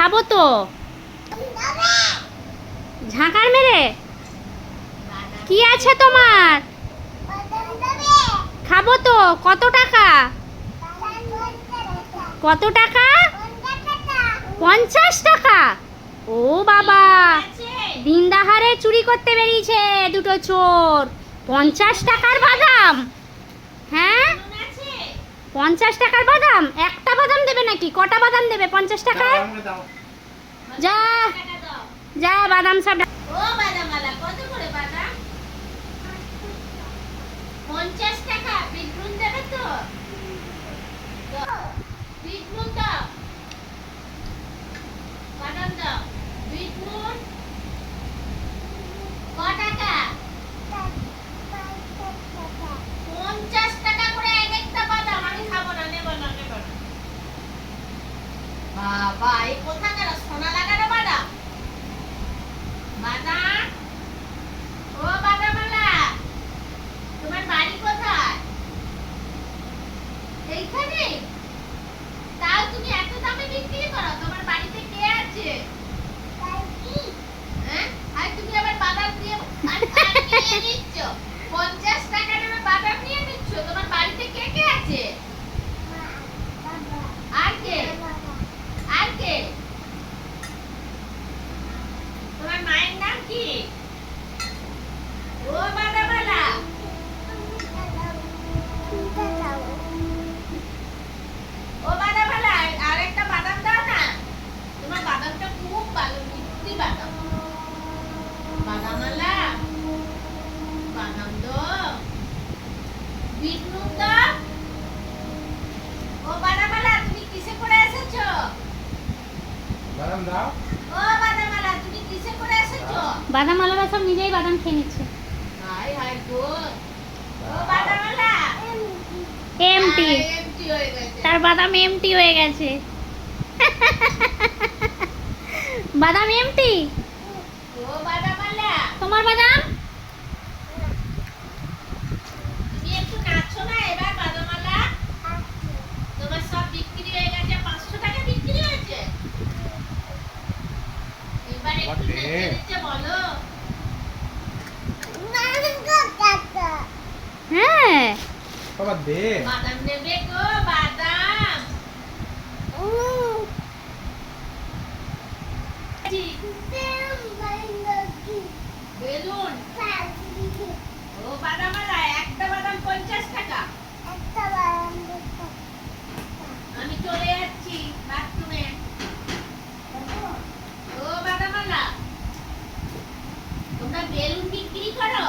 খাবো তো। ঝাঁকার মেরে কি আছে তোমার? খাবো তো। কত টাকা? কত টাকা? 50 টাকা। ও বাবা, দিন দাহারে চুরি করতে বেরিয়েছে দুটো চোর। 50 টাকার বাদাম? হ্যাঁ, 50 টাকার বাদাম। একটা বাদাম দেবে নাকি? কটা বাদাম দেবে 50 টাকায়? যা যা, বাদাম সব। ও বাদামওয়ালা, কত করে বাদাম? 50 টাকা। বিটনুন দেবে তো? বিটনুন দাও, বাদাম দাও। বিটনুন ক টাকা? 50 টাকা করে এক একটা বাদাম। আমি খাবো না, নেব না, নেব না। বাবা, এই কোথাকার সোনা লাগানো বাদাম? বাদাম, ও বাদামওয়ালা, তোমার বাড়ি কোথায়? এইখানে? তাও তুমি এত দামে বিক্রি করো? তোমার বাড়িতে কে আছে? হ্যাঁ, আর তুমি আবার বাদাম দিয়ে নিয়ে নিচ্ছ? 50 টাকা দামে বাদাম নিয়ে নিচ্ছ? তোমার বাড়িতে কে কে আছে? আর কে? আর কে? তোমার মায়ের নাম কি? ও বাদামওয়ালা, ও বাদামওয়ালা, আর একটা বাদাম দাও না। তোমার বাদামটা খুব ভালো, মিষ্টি বাদাম। বাদামওয়ালা, বাদাম দাও। বিটনুন দাও। ও বাদামওয়ালা, তুমি কিসে করে এসেছো? বাদাম দাও। ও বাদামওয়ালা, তুমি কিসে করে এসেছো? বাদামওয়ালারা সব নিজেই বাদাম খেয়ে নিচ্ছে। হাই হাই গো। ও বাদামওয়ালা, এমটি, এমটি হয়ে গেছে। তার বাদাম এমটি হয়ে গেছে। বাদাম এমটি। ও বাদামওয়ালা, তোমার বাদাম? তুমি একটু নাচো না এবার বাদামওয়ালা। তোমার সব বিক্রি হয়ে গেছে, 500 টাকা বিক্রি হয়েছে। এবার একটু নেচে নেচে বলো। হ্যাঁ, বাবা দে। বাদাম নেবে গো, বাদাম। বেলুন। ও বাদামওয়ালা, একটা বাদাম 50 টাকা। আমি চলে যাচ্ছি বাথরুমে। ও বাদামওয়ালা, তোমরা বেলুন বিক্রি করো?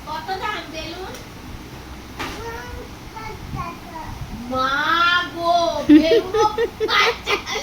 কত দাম বেলুন? মা গো, বেলুন 50